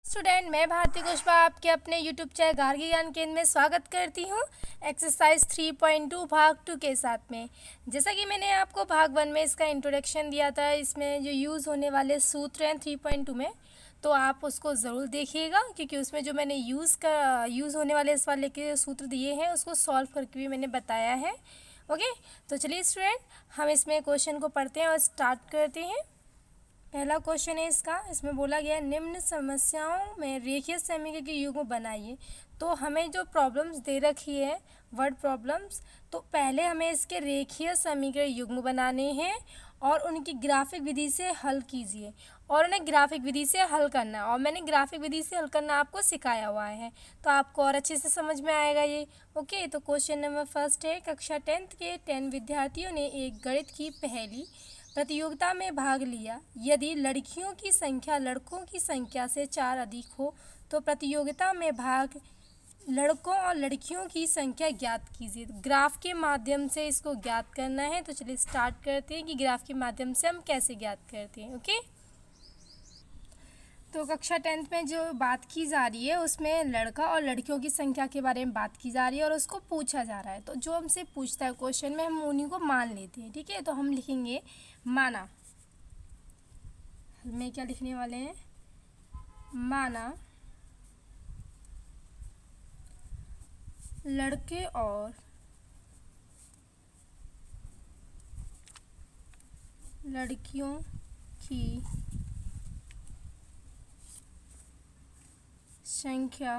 Student, मैं भारती कुशवाहा आपके अपने यूट्यूब चैनल गार्गी ज्ञान केंद्र में स्वागत करती हूँ। एक्सरसाइज 3.2 भाग 2 के साथ में जैसा कि मैंने आपको भाग 1 में इसका इंट्रोडक्शन दिया था, इसमें जो यूज़ होने वाले सूत्र हैं 3.2 में, तो आप उसको ज़रूर देखिएगा क्योंकि उसमें जो मैंने यूज़ होने वाले इस वाले के सूत्र दिए हैं उसको सॉल्व करके भी मैंने बताया है। ओके, तो चलिए स्टूडेंट, हम इसमें क्वेश्चन को पढ़ते हैं और स्टार्ट करते हैं। पहला क्वेश्चन है इसमें बोला गया निम्न समस्याओं में रेखीय समीकरण के युग्म बनाइए। तो हमें जो प्रॉब्लम्स दे रखी है वर्ड प्रॉब्लम्स, तो पहले हमें इसके रेखीय समीकरण युग्म बनाने हैं और उनकी ग्राफिक विधि से हल कीजिए और उन्हें ग्राफिक विधि से हल करना, और मैंने ग्राफिक विधि से हल करना आपको सिखाया हुआ है तो आपको और अच्छे से समझ में आएगा ये। ओके, तो क्वेश्चन नंबर फर्स्ट है, कक्षा 10th के 10 विद्यार्थियों ने एक गणित की पहेली प्रतियोगिता में भाग लिया। यदि लड़कियों की संख्या लड़कों की संख्या से 4 अधिक हो तो प्रतियोगिता में भाग लड़कों और लड़कियों की संख्या ज्ञात कीजिए। तो ग्राफ के माध्यम से इसको ज्ञात करना है, तो चलिए स्टार्ट करते हैं कि ग्राफ के माध्यम से हम कैसे ज्ञात करते हैं। ओके, तो कक्षा 10th में जो बात की जा रही है उसमें लड़का और लड़कियों की संख्या के बारे में बात की जा रही है और उसको पूछा जा रहा है। तो जो हमसे पूछता है क्वेश्चन में हम उन्हीं को मान लेते हैं। ठीक है, तो हम लिखेंगे माना, में क्या लिखने वाले हैं, माना लड़के और लड़कियों की संख्या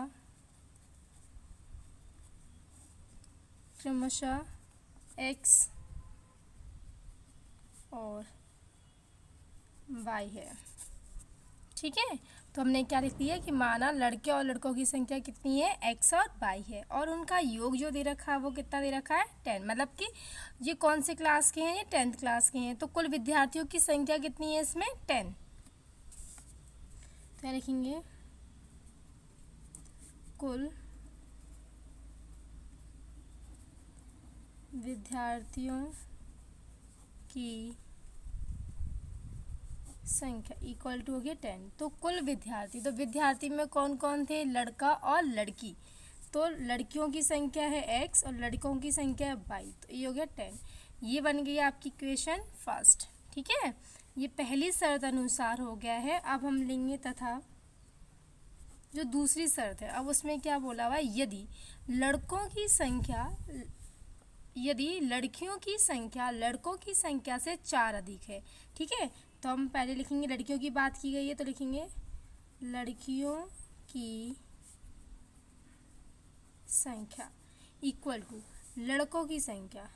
क्रमशः x और y है। ठीक है, तो हमने क्या लिख दिया कि माना लड़के और लड़कों की संख्या कितनी है, x और y है, और उनका योग जो दे रखा है वो कितना दे रखा है, 10। मतलब कि ये कौन से क्लास के हैं, ये 10th क्लास के हैं। तो कुल विद्यार्थियों की संख्या कितनी है इसमें, 10। क्या लिखेंगे, कुल विद्यार्थियों की संख्या इक्वल टू हो गया 10। तो कुल विद्यार्थी, तो विद्यार्थी में कौन कौन थे, लड़का और लड़की। तो लड़कियों की संख्या है x और लड़कों की संख्या है y, तो ये हो गया 10। ये बन गई आपकी इक्वेशन फर्स्ट। ठीक है, ये पहली शर्त अनुसार हो गया है। अब हम लेंगे तथा जो दूसरी शर्त है, अब उसमें क्या बोला हुआ है, यदि लड़कों की संख्या यदि लड़कियों की संख्या लड़कों की संख्या से 4 अधिक है। ठीक है, तो हम पहले लिखेंगे, लड़कियों की बात की गई है तो लिखेंगे लड़कियों की संख्या इक्वल टू लड़कों की संख्या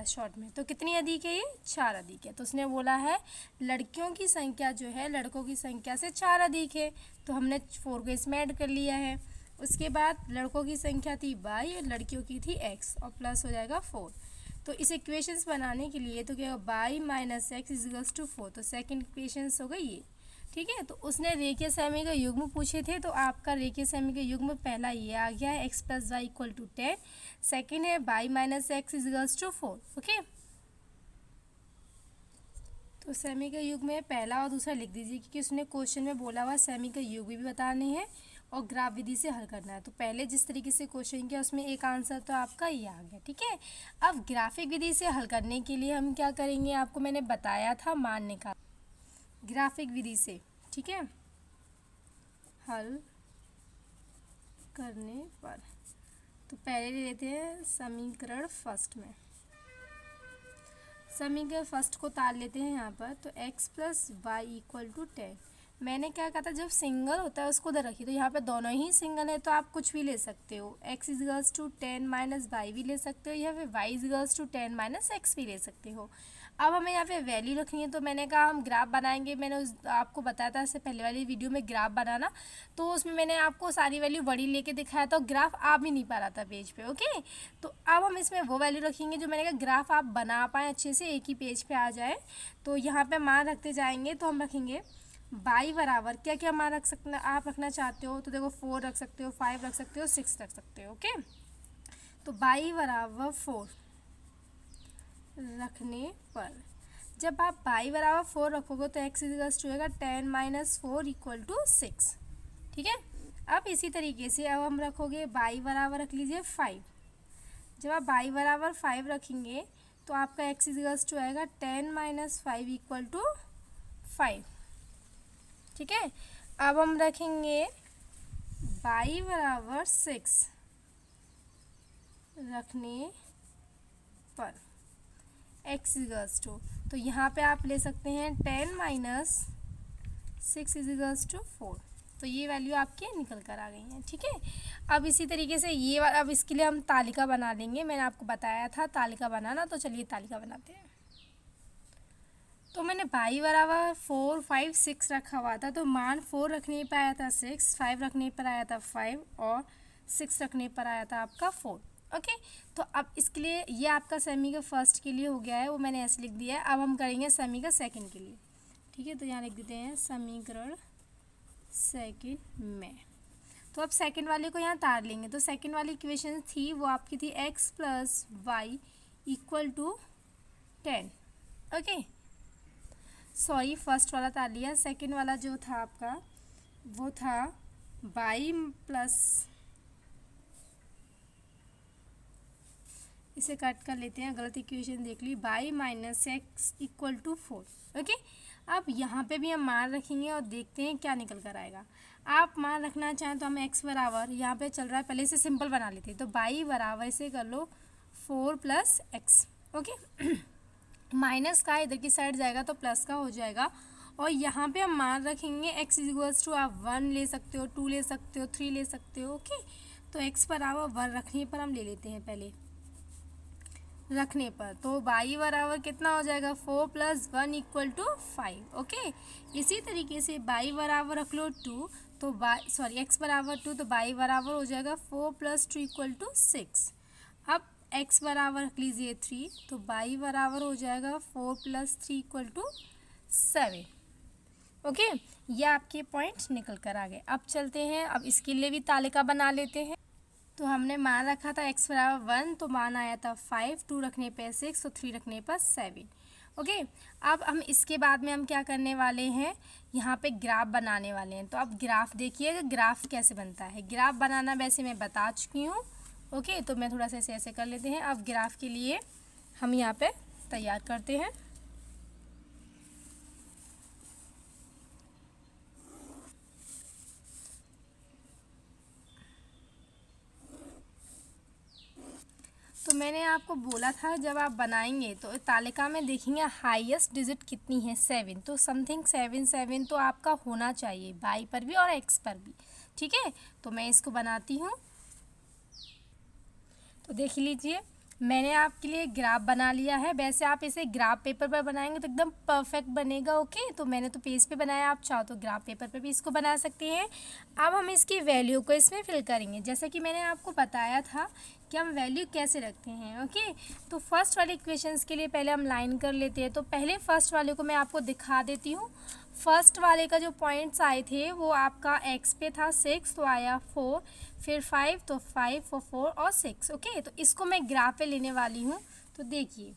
शॉर्ट में। तो कितनी अधिक है, ये 4 अधिक है। तो उसने बोला है लड़कियों की संख्या जो है लड़कों की संख्या से 4 अधिक है, तो हमने 4 को इसमें ऐड कर लिया है। उसके बाद लड़कों की संख्या थी y और लड़कियों की थी x, और प्लस हो जाएगा 4। तो इस इक्वेशंस बनाने के लिए तो क्या होगा, y minus X equals to 4, तो सेकेंड इक्वेशंस हो गई ये। ठीक है, तो उसने रेखीय समीकरण युग्म पूछे थे, तो आपका रेखीय समीकरण युग्म पहला ये आ गया है, x plus Y equal to 10। Second है y minus X equals to 4। Okay, तो समीकरण युग्म में पहला और दूसरा लिख दीजिए क्योंकि उसने क्वेश्चन में बोला हुआ समीकरण युग्म भी बताने हैं और ग्राफ विधि से हल करना है। तो पहले जिस तरीके से क्वेश्चन किया उसमें एक आंसर तो आपका ये आ गया। ठीक है, अब ग्राफिक विधि से हल करने के लिए हम क्या करेंगे, आपको मैंने बताया था मान निकाल ग्राफिक विधि से। ठीक है, हल करने पर तो पहले ले लेते हैं समीकरण फर्स्ट में, समीकरण फर्स्ट को तार लेते हैं यहाँ पर। तो x plus Y equal to 10। मैंने क्या कहा था, जब सिंगल होता है उसको उधर रखिए, तो यहाँ पे दोनों ही सिंगल है तो आप कुछ भी ले सकते हो, x equals to 10 minus Y भी ले सकते हो या फिर y equals to 10 minus X भी ले सकते हो। अब हमें यहाँ पे वैल्यू रखनी है, तो मैंने कहा हम ग्राफ बनाएंगे। मैंने आपको बताया था इससे पहले वाली वीडियो में ग्राफ बनाना, तो उसमें मैंने आपको सारी वैल्यू बड़ी लेके दिखाया था, ग्राफ आ भी नहीं पा रहा था पेज पे। ओके, तो अब हम इसमें वो वैल्यू रखेंगे जो मैंने कहा ग्राफ आप बना पाएँ अच्छे से, एक ही पेज पे आ जाए। तो यहाँ पे मान रखते जाएंगे, तो हम रखेंगे y बराबर क्या क्या मान रख सकते आप रखना चाहते हो, तो देखो 4 रख सकते हो, 5 रख सकते हो, 6 रख सकते हो। ओके, तो y बराबर 4 रखने पर जब आप y बराबर 4 रखोगे तो x इजिकल्स टू होगा 10 माइनस 4 इक्वल टू 6। ठीक है, अब इसी तरीके से अब हम रखोगे y बराबर रख लीजिए 5। जब आप y बराबर 5 रखेंगे तो आपका x इजिकल्स टू आएगा 10 माइनस 5 इक्वल टू 5। ठीक है, अब हम रखेंगे y बराबर 6 रखने पर x इजिकल्स टू, तो यहाँ पे आप ले सकते हैं 10 माइनस 6 इजिकल्स टू 4। तो ये वैल्यू आपके निकल कर आ गई है। ठीक है, अब इसी तरीके से ये अब इसके लिए हम तालिका बना लेंगे। मैंने आपको बताया था तालिका बनाना, तो चलिए तालिका बनाते हैं। तो मैंने y बराबर 4 5 6 रखा हुआ था, तो मान 4 रखने पर आया था 6, 5 रखने पर आया था 5 और 6 रखने पर आया था आपका 4। ओके, तो अब इसके लिए ये आपका सेमी का फर्स्ट के लिए हो गया है, वो मैंने ऐसे लिख दिया है। अब हम करेंगे सेमी का सेकंड के लिए। ठीक है, तो यहाँ लिख देते हैं समीकरण सेकंड में। तो अब सेकंड वाले को यहाँ तार लेंगे। तो सेकंड वाली इक्वेशन थी वो आपकी थी x plus Y equal to 10। Okay, sorry first वाला तार लिया। सेकंड वाला जो था आपका वो था y प्लस, इसे कट कर लेते हैं, गलत इक्वेशन देख ली, y minus X equal to 4। Okay, अब यहाँ पे भी हम मान रखेंगे और देखते हैं क्या निकल कर आएगा। आप मान रखना चाहें तो हम x बराबर, यहाँ पे चल रहा है पहले इसे सिंपल बना लेते हैं, तो y बराबर इसे कर लो 4 प्लस एक्स। ओके, माइनस का इधर की साइड जाएगा तो प्लस का हो जाएगा। और यहाँ पे हम मान रखेंगे x इक्वल्स टू, आप 1 ले सकते हो, 2 ले सकते हो, 3 ले सकते हो। ओके, तो x बराबर 1 रखने पर हम ले लेते हैं पहले रखने पर, तो y बराबर कितना हो जाएगा 4 प्लस 1 इक्वल टू 5। ओके, इसी तरीके से y बराबर रख लो 2, तो x बराबर 2, तो y बराबर हो जाएगा 4 प्लस 2 इक्वल टू 6। अब x बराबर रख लीजिए 3, तो y बराबर हो जाएगा 4 प्लस 3 इक्वल टू 7। ओके, ये आपके पॉइंट निकल कर आ गए। अब चलते हैं, अब इसके लिए भी तालिका बना लेते हैं। तो हमने मान रखा था x बराबर 1, तो मान आया था 5, 2 रखने पर 6, तो 3 रखने पर 7। ओके, अब हम इसके बाद में हम क्या करने वाले हैं, यहाँ पे ग्राफ बनाने वाले हैं। तो अब ग्राफ देखिएगा, ग्राफ कैसे बनता है। ग्राफ बनाना वैसे मैं बता चुकी हूँ। ओके, तो मैं थोड़ा सा ऐसे कर लेते हैं। अब ग्राफ के लिए हम यहाँ पे तैयार करते हैं। तो मैंने आपको बोला था जब आप बनाएंगे तो तालिका में देखेंगे हाईएस्ट डिजिट कितनी है 7, तो समथिंग 7 तो आपका होना चाहिए y पर भी और x पर भी। ठीक है, तो मैं इसको बनाती हूँ। तो देख लीजिए, मैंने आपके लिए ग्राफ बना लिया है। वैसे आप इसे ग्राफ पेपर पर बनाएंगे तो एकदम परफेक्ट बनेगा। ओके, तो मैंने तो पेज पे बनाया, आप चाहो तो ग्राफ पेपर पे भी इसको बना सकते हैं। अब हम इसकी वैल्यू को इसमें फिल करेंगे, जैसे कि मैंने आपको बताया था कि हम वैल्यू कैसे रखते हैं। ओके, तो फर्स्ट वाले इक्वेशंस के लिए पहले हम लाइन कर लेते हैं। तो पहले फर्स्ट वाले को मैं आपको दिखा देती हूँ। फर्स्ट वाले का जो पॉइंट्स आए थे वो आपका x पे था 6, तो आया 4, फिर 5, तो 5 और 4 और 6। ओके, तो इसको मैं ग्राफ पे लेने वाली हूँ। तो देखिए,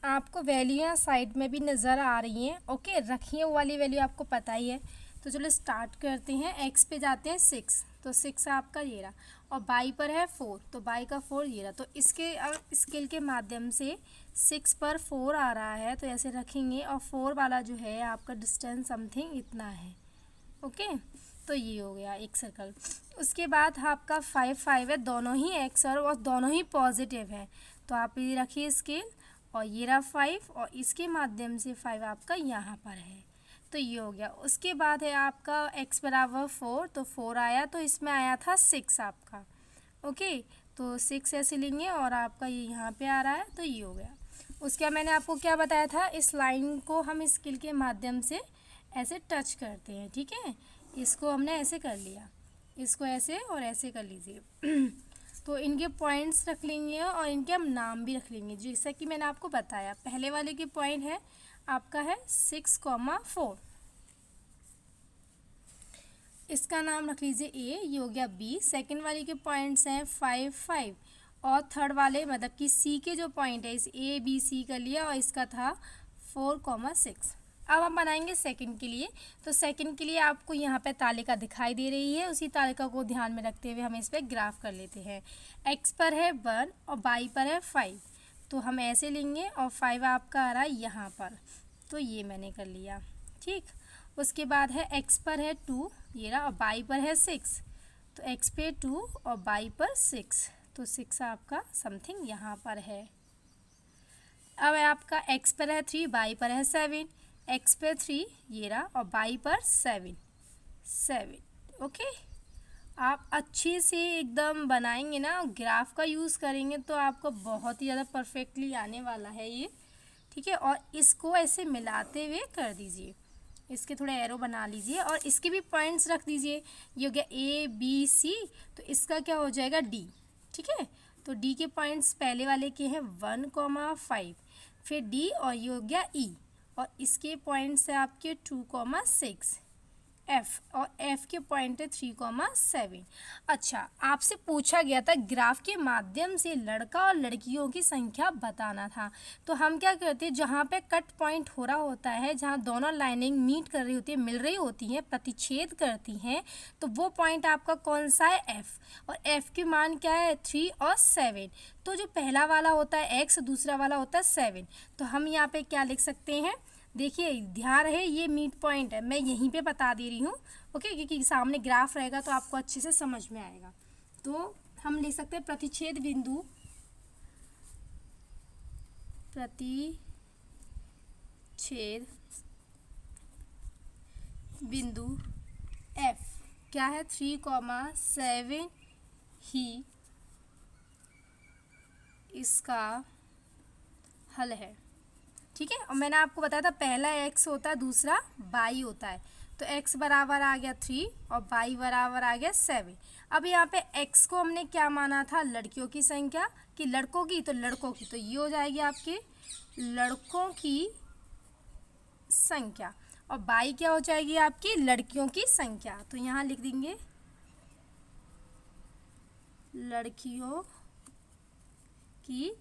आपको वैल्यू साइड में भी नज़र आ रही हैं। ओके, रखिए, वो वाली वैल्यू आपको पता ही है। तो चलो स्टार्ट करते हैं। x पे जाते हैं 6, तो 6 आपका ये रहा, और y पर है 4, तो y का 4 ये रहा। तो इसके स्केल के माध्यम से 6 पर 4 आ रहा है, तो ऐसे रखेंगे, और 4 वाला जो है आपका डिस्टेंस समथिंग इतना है। ओके, तो ये हो गया एक सर्कल। उसके बाद आपका 5 5 है, दोनों ही x और दोनों ही पॉजिटिव है, तो आप ये रखिए स्केल, और ये रहा 5, और इसके माध्यम से 5 आपका यहाँ पर है, तो ये हो गया। उसके बाद है आपका x बराबर 4, तो 4 आया, तो इसमें आया था 6 आपका। ओके, तो 6 ऐसे लेंगे, और आपका ये यहाँ पे आ रहा है, तो ये हो गया। उसके बाद मैंने आपको क्या बताया था, इस लाइन को हम स्केल के माध्यम से ऐसे टच करते हैं। ठीक है, इसको हमने ऐसे कर लिया, इसको ऐसे और ऐसे कर लीजिए। तो इनके पॉइंट्स रख लेंगे और इनके हम नाम भी रख लेंगे, जैसा कि मैंने आपको बताया। पहले वाले के पॉइंट है आपका है 6, 4, इसका नाम रख लीजिए ए, ये हो गया बी। सेकंड वाली के पॉइंट्स हैं 5 5 और थर्ड वाले मतलब कि सी के जो पॉइंट है इस ए बी सी का लिया और इसका था 4,6। अब हम बनाएंगे सेकंड के लिए। तो सेकंड के लिए आपको यहाँ पे तालिका दिखाई दे रही है, उसी तालिका को ध्यान में रखते हुए हम इस पर ग्राफ कर लेते हैं। एक्स पर है 1 और वाई पर है 5, तो हम ऐसे लेंगे और 5 आपका आ रहा है यहाँ पर, तो ये मैंने कर लिया। ठीक, उसके बाद है एक्स पर है 2, ये रहा, और वाई पर है 6, तो एक्स पे 2 और वाई पर 6, तो 6 आपका समथिंग यहाँ पर है। अब आपका एक्स पर है 3, वाई पर है 7, एक्स पे 3 ये रहा और वाई पर 7 7। ओके, आप अच्छे से एकदम बनाएंगे ना, ग्राफ का यूज़ करेंगे तो आपको बहुत ही ज़्यादा परफेक्टली आने वाला है ये। ठीक है, और इसको ऐसे मिलाते हुए कर दीजिए, इसके थोड़े एरो बना लीजिए और इसके भी पॉइंट्स रख दीजिए। ये हो गया ए बी सी, तो इसका क्या हो जाएगा डी। ठीक है, तो डी के पॉइंट्स पहले वाले के हैं 1,5, फिर डी और ये हो गया ई, और इसके पॉइंट्स है आपके 2,6, एफ और एफ के पॉइंट है 3,7। अच्छा, आपसे पूछा गया था ग्राफ के माध्यम से लड़का और लड़कियों की संख्या बताना था, तो हम क्या करते हैं, जहाँ पे कट पॉइंट हो रहा होता है, जहाँ दोनों लाइनिंग मीट कर रही होती है, मिल रही होती हैं, प्रतिच्छेद करती हैं, तो वो पॉइंट आपका कौन सा है, एफ, और एफ के मान क्या है 3 और 7। तो जो पहला वाला होता है एक्स, दूसरा वाला होता है 7, तो हम यहाँ पे क्या लिख सकते हैं, देखिए ध्यान रहे ये मीट पॉइंट है, मैं यहीं पे बता दे रही हूँ। ओके, क्योंकि सामने ग्राफ रहेगा तो आपको अच्छे से समझ में आएगा। तो हम लिख सकते हैं प्रतिच्छेद बिंदु, प्रतिच्छेद बिंदु एफ क्या है 3,7 ही इसका हल है। ठीक है, और मैंने आपको बताया था पहला एक्स होता है, दूसरा वाई होता है, तो एक्स बराबर आ गया 3 और वाई बराबर आ गया 7। अब यहाँ पे एक्स को हमने क्या माना था, लड़कियों की संख्या, कि लड़कों की, तो लड़कों की, तो ये हो जाएगी आपके लड़कों की संख्या, और वाई क्या हो जाएगी आपकी लड़कियों की संख्या, तो यहाँ लिख देंगे लड़कियों की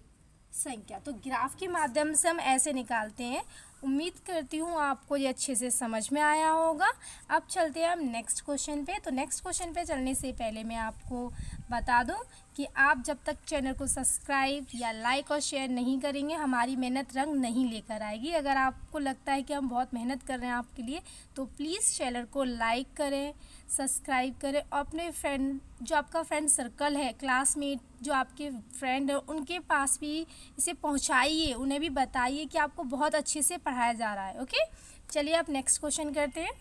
संख्या। तो ग्राफ के माध्यम से हम ऐसे निकालते हैं। उम्मीद करती हूँ आपको ये अच्छे से समझ में आया होगा। अब चलते हैं हम नेक्स्ट क्वेश्चन पे। तो नेक्स्ट क्वेश्चन पे चलने से पहले मैं आपको बता दूं कि आप जब तक चैनल को सब्सक्राइब या लाइक और शेयर नहीं करेंगे, हमारी मेहनत रंग नहीं लेकर आएगी। अगर आपको लगता है कि हम बहुत मेहनत कर रहे हैं आपके लिए, तो प्लीज़ चैनल को लाइक करें, सब्सक्राइब करें, और अपने फ्रेंड, जो आपका फ्रेंड सर्कल है, क्लासमेट जो आपके फ्रेंड है, उनके पास भी इसे पहुंचाइए, उन्हें भी बताइए कि आपको बहुत अच्छे से पढ़ाया जा रहा है। ओके, चलिए आप नेक्स्ट क्वेश्चन करते हैं।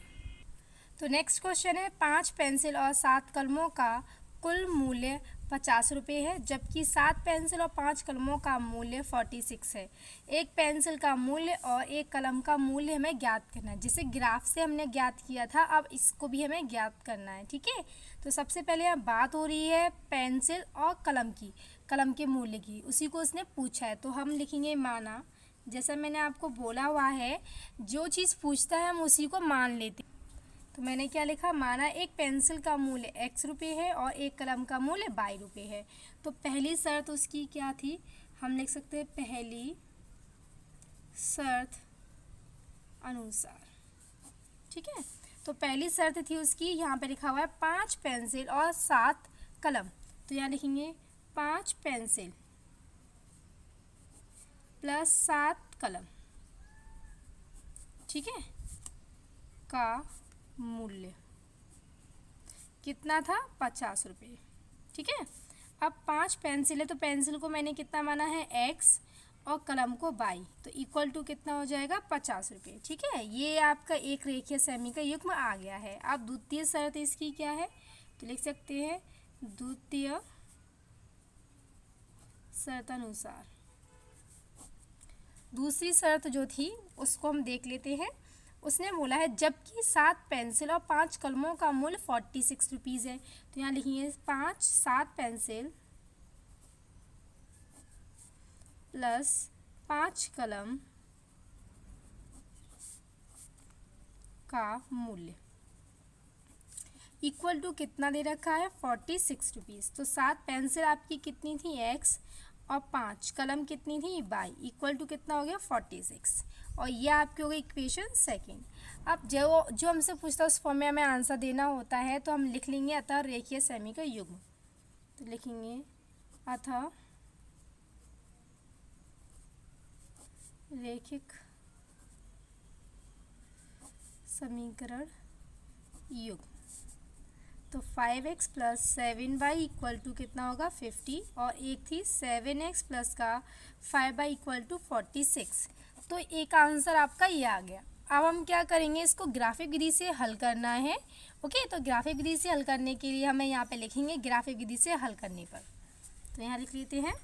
तो नेक्स्ट क्वेश्चन है 5 पेंसिल और 7 कलमों का कुल मूल्य 50 रुपये है, जबकि 7 पेंसिल और 5 कलमों का मूल्य 46 है। एक पेंसिल का मूल्य और एक कलम का मूल्य हमें ज्ञात करना है। जिसे ग्राफ से हमने ज्ञात किया था, अब इसको भी हमें ज्ञात करना है। ठीक है, तो सबसे पहले यहाँ बात हो रही है पेंसिल और कलम की, कलम के मूल्य की, उसी को उसने पूछा है। तो हम लिखेंगे माना, जैसा मैंने आपको बोला हुआ है, जो चीज़ पूछता है हम उसी को मान लेते हैं। तो मैंने क्या लिखा, माना एक पेंसिल का मूल्य x रुपये है और एक कलम का मूल्य y रुपये है। तो पहली शर्त उसकी क्या थी, हम लिख सकते हैं पहली शर्त अनुसार। ठीक है, तो पहली शर्त थी उसकी, यहाँ पे लिखा हुआ है 5 पेंसिल और 7 कलम, तो यहाँ लिखेंगे 5 पेंसिल प्लस 7 कलम, ठीक है, का मूल्य कितना था 50 रुपये। ठीक है, अब 5 पेंसिल है, तो पेंसिल को मैंने कितना माना है x और कलम को y, तो इक्वल टू कितना हो जाएगा 50 रुपये। ठीक है, ये आपका एक रेखीय सेमी का युग्म आ गया है। अब द्वितीय शर्त इसकी क्या है, तो लिख सकते हैं द्वितीय शर्त अनुसार। दूसरी शर्त जो थी उसको हम देख लेते हैं। उसने बोला है जबकि 7 पेंसिल और 5 कलमों का मूल्य 46 रुपीज़ है, तो यहाँ लिखिए 7 पेंसिल प्लस 5 कलम का मूल्य इक्वल टू कितना दे रखा है 46 रुपीज़। तो 7 पेंसिल आपकी कितनी थी x और 5 कलम कितनी थी y, इक्वल टू कितना हो गया 46। और ये आपकी हो गई इक्वेशन सेकेंड। अब जो हमसे पूछता है उस फॉर्म में हमें आंसर देना होता है, तो हम लिख लेंगे अतः रेखीय सेमी का युग्म। तो लिखेंगे अतः रेखिक समीकरण युग्म। तो 5x plus 7y equal to कितना होगा 50, और एक थी 7x प्लस का 5y इक्वल टू 46। तो एक आंसर आपका ये आ गया। अब हम क्या करेंगे, इसको ग्राफिक विधि से हल करना है। ओके, तो ग्राफिक विधि से हल करने के लिए हमें यहाँ पे लिखेंगे ग्राफिक विधि से हल करने पर। तो यहाँ लिख लेते हैं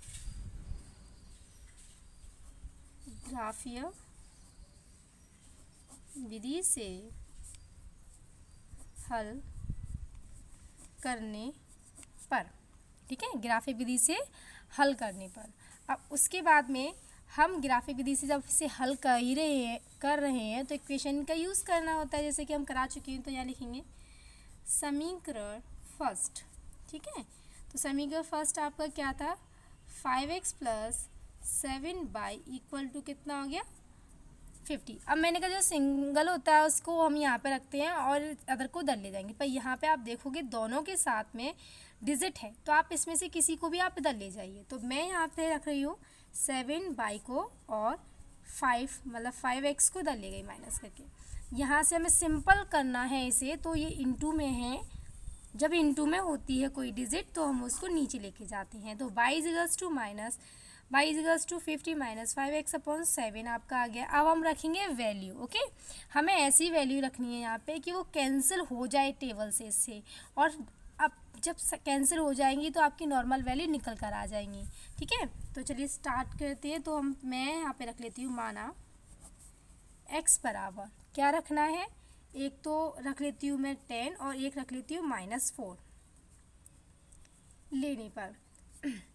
ग्राफीय विधि से हल करने पर। ठीक है, ग्राफिक विधि से हल करने पर। अब उसके बाद में हम ग्राफिक विधि से जब इसे हल कर रहे हैं तो इक्वेशन का यूज़ करना होता है, जैसे कि हम करा चुके हैं। तो यहाँ लिखेंगे समीकरण फर्स्ट। ठीक है, तो समीकरण फर्स्ट आपका क्या था 5x plus 7y equal to कितना हो गया 50। अब मैंने कहा जो सिंगल होता है उसको हम यहाँ पे रखते हैं और अदर को उधर ले जाएंगे, पर यहाँ पे आप देखोगे दोनों के साथ में डिजिट है, तो आप इसमें से किसी को भी आप इधर ले जाइए। तो मैं यहाँ पे रख रही हूँ 7y को और 5 मतलब 5x को इधर ले गई माइनस करके। यहाँ से हमें सिंपल करना है इसे, तो ये इंटू में है, जब इंटू में होती है कोई डिजिट तो हम उसको नीचे लेके जाते हैं। तो y equals to minus y equals to 50 minus 5x upon 7 आपका आ गया। अब हम रखेंगे वैल्यू। ओके, हमें ऐसी वैल्यू रखनी है यहाँ पे कि वो कैंसिल हो जाए टेबल से इससे, और अब जब कैंसिल हो जाएंगी तो आपकी नॉर्मल वैल्यू निकल कर आ जाएंगी। ठीक है, तो चलिए स्टार्ट करते हैं। तो मैं यहाँ पे रख लेती हूँ माना x बराबर क्या रखना है, एक तो रख लेती हूँ मैं 10 और एक रख लेती हूँ -4 लेने पर।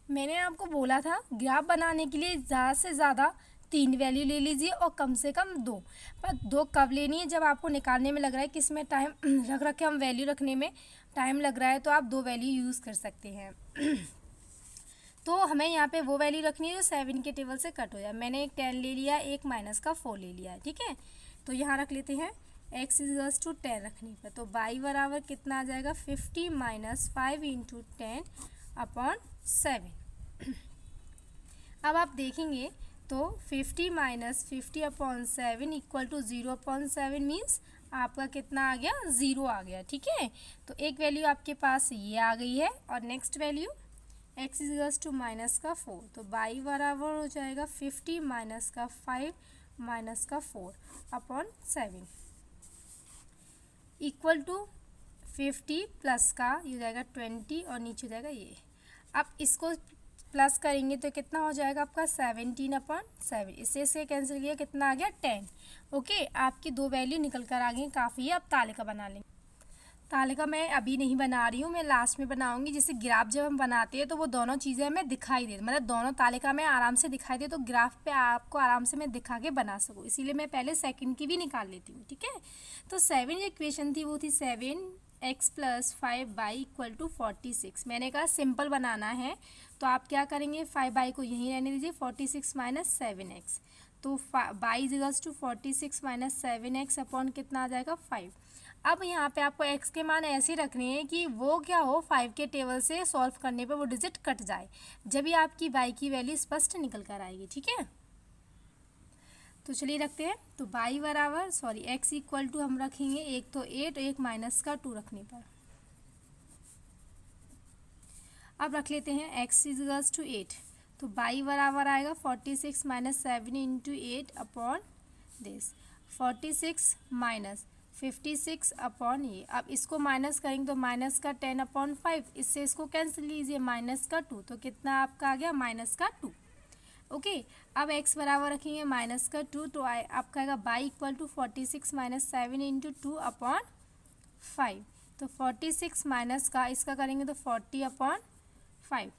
मैंने आपको बोला था ग्राफ बनाने के लिए ज़्यादा से ज़्यादा 3 वैल्यू ले लीजिए और कम से कम 2। पर 2 कब लेनी है, जब आपको निकालने में लग रहा है कि इसमें टाइम रख के हम वैल्यू रखने में टाइम लग रहा है, तो आप 2 वैल्यू यूज़ कर सकते हैं। तो हमें यहाँ पे वो वैल्यू रखनी है जो 7 के टेबल से कट हो जाए। मैंने एक 10 ले लिया, एक -4 ले लिया है। ठीक है, तो यहाँ रख लेते हैं x इक्वल्स टू 10 रखने पर। तो y बराबर कितना आ जाएगा 50 माइनस 5 इंटू 10 अपॉन 7। अब आप देखेंगे तो 50 minus 50 upon 7 equal to 0 upon 7 means आपका कितना आ गया 0 आ गया। ठीक है, तो एक वैल्यू आपके पास ये आ गई है। और next value x equals to minus का 4, तो y बराबर हो जाएगा 50 माइनस का 5 माइनस का 4 अपॉन 7 इक्वल टू 50 प्लस का ये हो जाएगा 20 और नीचे हो जाएगा ये। अब इसको प्लस करेंगे तो कितना हो जाएगा आपका 17 अपॉन 7। इससे कैंसिल किया कितना आ गया 10। ओके, आपकी 2 वैल्यू निकल कर आ गई, काफ़ी है। अब तालिका बना लेंगे। तालिका मैं अभी नहीं बना रही हूँ, मैं लास्ट में बनाऊंगी। जैसे ग्राफ जब हम बनाते हैं तो वो दोनों चीज़ें हमें दिखाई दे, मतलब दोनों तालिका में आराम से दिखाई दे, तो ग्राफ पे आपको आराम से मैं दिखा के बना सकूँ, इसीलिए मैं पहले सेकंड की भी निकाल लेती हूँ। ठीक है, तो 7 जो इक्वेशन थी वो थी 7x plus 5y equal to 46। मैंने कहा सिंपल बनाना है, तो आप क्या करेंगे 5y को यहीं रहने दीजिए, 46 माइनस 7x। तो y equals to 46 minus 7x upon कितना आ जाएगा 5। अब यहाँ पे आपको x के मान ऐसे रखने हैं कि वो क्या हो 5 के टेबल से सॉल्व करने पे वो डिजिट कट जाए, जब भी आपकी y की वैल्यू स्पष्ट निकल कर आएगी। ठीक है, तो चलिए रखते हैं। तो y बराबर x इक्वल टू हम रखेंगे एक तो 8 और एक माइनस का 2 रखने पर। अब रख लेते हैं x इक्वल्स टू 8, तो y बराबर आएगा 46 minus 7 into 8 upon this 46 minus 56 upon ये। अब इसको माइनस करेंगे तो माइनस का 10 अपॉन 5, इससे इसको कैंसिल लीजिए माइनस का 2, तो कितना आपका आ गया माइनस का 2। ओके, अब x बराबर रखेंगे माइनस का 2, तो आपका आएगा y equal to 46 minus 7 into 2 upon 5। तो 46 माइनस का इसका करेंगे तो 40 अपॉन 5।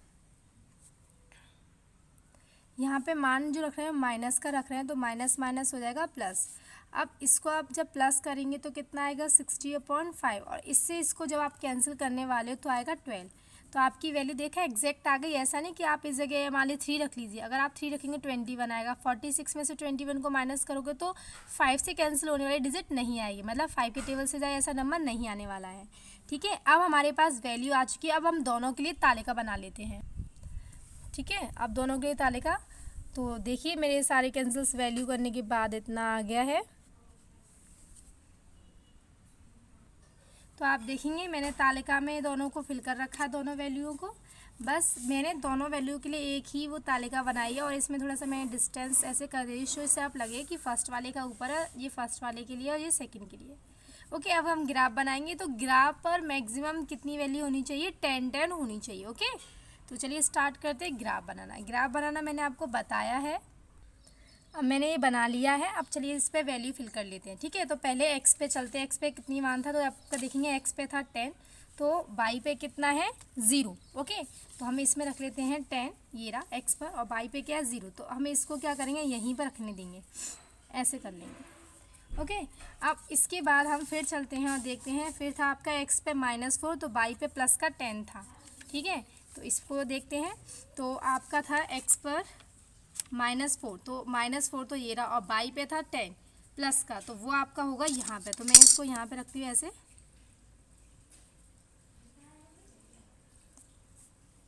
यहाँ पे मान जो रख रहे हैं माइनस का रख रहे हैं, तो माइनस माइनस हो जाएगा प्लस। अब इसको आप जब प्लस करेंगे तो कितना आएगा 60/5, और इससे इसको जब आप कैंसिल करने वाले हो तो आएगा 12। तो आपकी वैल्यू देखा एग्जैक्ट आ गई। ऐसा नहीं कि आप इस जगह मान ली 3 रख लीजिए, अगर आप 3 रखेंगे 21 आएगा। 46 में से 21 को माइनस करोगे तो 5 से कैंसिल होने वाली डिजिट नहीं आएगी, मतलब 5 के टेबल से जाए ऐसा नंबर नहीं आने वाला है। ठीक है, अब हमारे पास वैल्यू आ चुकी है। अब हम दोनों के लिए तालिका बना लेते हैं। ठीक है, अब दोनों के लिए तालिका, तो देखिए मेरे सारे कैंसिल्स वैल्यू करने के बाद इतना आ गया है। तो आप देखेंगे मैंने तालिका में दोनों को फिल कर रखा है, दोनों वैल्यूओं को। बस मैंने दोनों वैल्यू के लिए एक ही वो तालिका बनाई है, और इसमें थोड़ा सा मैंने डिस्टेंस ऐसे कर दी सो इससे आप लगे कि फर्स्ट वाले का ऊपर है, ये फर्स्ट वाले के लिए और ये सेकंड के लिए। ओके, अब हम ग्राफ बनाएंगे। तो ग्राफ पर मैक्सिमम कितनी वैल्यू होनी चाहिए, 10 होनी चाहिए। ओके, तो चलिए स्टार्ट करते हैं ग्राफ बनाना। ग्राफ बनाना मैंने आपको बताया है, अब मैंने ये बना लिया है। अब चलिए इस पे वैल्यू फिल कर लेते हैं। ठीक है, तो पहले एक्स पे चलते हैं। एक्स पे कितनी मान था, तो आपका देखेंगे एक्स पे था 10, तो वाई पे कितना है 0। ओके, तो हम इसमें रख लेते हैं 10, ये रहा एक्स पर, और वाई पे क्या है 0। तो हम इसको क्या करेंगे, यहीं पर रखने देंगे, ऐसे कर लेंगे। ओके, अब इसके बाद हम फिर चलते हैं और देखते हैं। फिर था आपका एक्स पे -4, तो वाई पे प्लस का 10 था। ठीक है, तो इसको देखते हैं। तो आपका था एक्स पर -4, तो -4 तो ये रहा, और बाई पे था 10 प्लस का, तो वो आपका होगा यहाँ पे। तो मैं इसको यहाँ पे रखती हूँ ऐसे,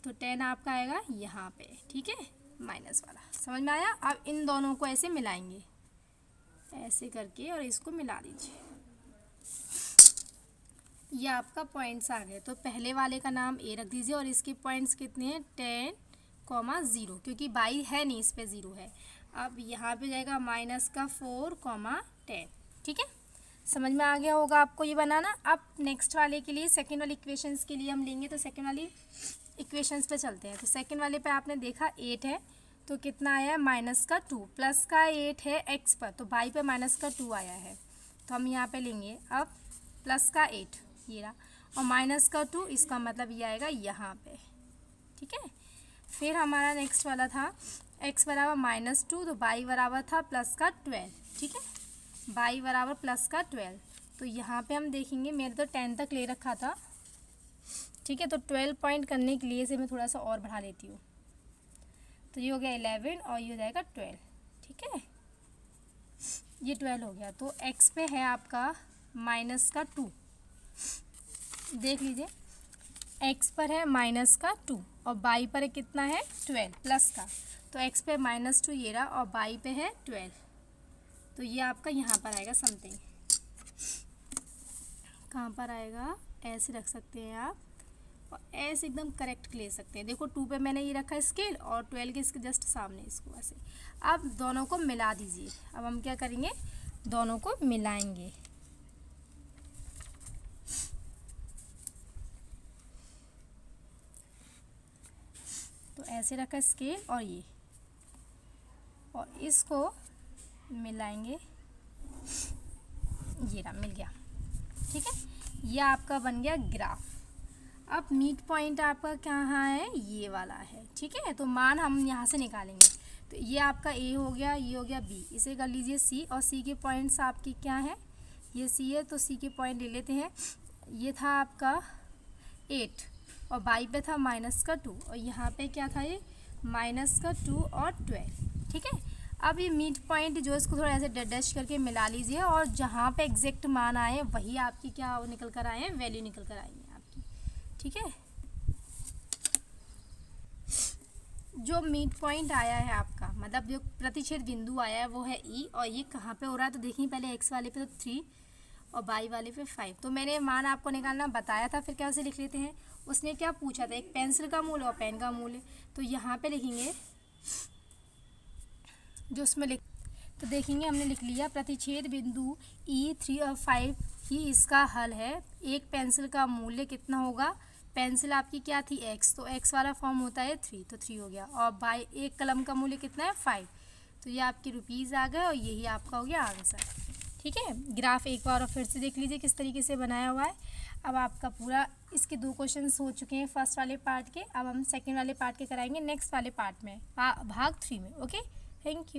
तो 10 आपका आएगा यहाँ पे। ठीक है, माइनस वाला, समझ में आया। अब इन दोनों को ऐसे मिलाएंगे, ऐसे करके, और इसको मिला दीजिए। ये आपका पॉइंट्स आ गए। तो पहले वाले का नाम ए रख दीजिए, और इसके पॉइंट्स कितने हैं 10,0, क्योंकि बाई है नहीं, इस पे 0 है। अब यहाँ पे जाएगा -4,10। ठीक है, समझ में आ गया होगा आपको ये बनाना। अब नेक्स्ट वाले के लिए, सेकंड वाली इक्वेशंस के लिए हम लेंगे, तो सेकंड वाली इक्वेशंस पे चलते हैं। तो सेकंड वाले पे आपने देखा 8 है, तो कितना आया है -2, प्लस का 8 है एक्स पर, तो बाई पे -2 आया है। तो हम यहाँ पे लेंगे अब प्लस का 8, ये रहा, और -2, इसका मतलब ये आएगा यहाँ पे। ठीक है, फिर हमारा नेक्स्ट वाला था x बराबर -2, तो बाई बराबर था प्लस का 12। ठीक है, बाई बराबर प्लस का 12, तो यहाँ पे हम देखेंगे, मेरे तो 10 तक ले रखा था। ठीक है, तो 12 पॉइंट करने के लिए से मैं थोड़ा सा और बढ़ा लेती हूँ, तो ये हो गया 11, और ये हो जाएगा 12। ठीक है, ये 12 हो गया। तो x पे है आपका -2, देख लीजिए x पर है -2, और बाई पर कितना है 12 प्लस का, तो x पे -2 ये रहा, और बाई पे है 12, तो ये आपका यहाँ पर आएगा समथिंग। कहाँ पर आएगा, ऐसे रख सकते हैं आप, और ऐसे एकदम करेक्ट ले सकते हैं। देखो 2 पे मैंने ये रखा है स्केल, और 12 के इसके जस्ट सामने इसको ऐसे। अब दोनों को मिला दीजिए। अब हम क्या करेंगे, दोनों को मिलाएंगे। तो ऐसे रखा स्केल, और ये, और इसको मिलाएंगे, ये रहा, मिल गया। ठीक है, ये आपका बन गया ग्राफ। अब मिड पॉइंट आपका कहाँ है, ये वाला है। ठीक है, तो मान हम यहाँ से निकालेंगे। तो ये आपका ए हो गया, ये हो गया बी, इसे कर लीजिए सी, और सी के पॉइंट्स आपकी क्या है, ये सी है, तो सी के पॉइंट ले लेते हैं। ये था आपका 8, और बाई पे था -2, और यहाँ पे क्या था, ये -2 और 12। ठीक है, अब ये मिड पॉइंट जो, इसको थोड़ा ऐसे डैश करके मिला लीजिए, और जहाँ पे एग्जैक्ट मान आए वही आपकी क्या निकल कर आए हैं, वैल्यू निकल कर आई है आपकी। ठीक है, जो मिड पॉइंट आया है आपका, मतलब जो प्रतिच्छेद बिंदु आया है वो है ई, और ये कहाँ पे हो रहा है, तो देखिए पहले एक्स वाले पे तो 3, और बाई वाले पे 5। तो मैंने मान आपको निकालना बताया था, फिर क्या उसे लिख लेते हैं। उसने क्या पूछा था, एक पेंसिल का मूल्य और पेन का मूल्य, तो यहाँ पे लिखेंगे जो उसमें लिख, तो देखेंगे हमने लिख लिया प्रतिच्छेद बिंदु ई 3 और 5 ही इसका हल है। एक पेंसिल का मूल्य कितना होगा, पेंसिल आपकी क्या थी x, तो x वाला फॉर्म होता है 3, तो 3 हो गया, और बाई एक कलम का मूल्य कितना है 5, तो ये आपके रुपीज़ आ गए, और यही आपका हो गया आंसर। ठीक है, ग्राफ एक बार और फिर से देख लीजिए किस तरीके से बनाया हुआ है। अब आपका पूरा इसके 2 क्वेश्चंस हो चुके हैं फर्स्ट वाले पार्ट के। अब हम सेकंड वाले पार्ट के कराएंगे नेक्स्ट वाले पार्ट में, भाग 3 में। Okay, thank you.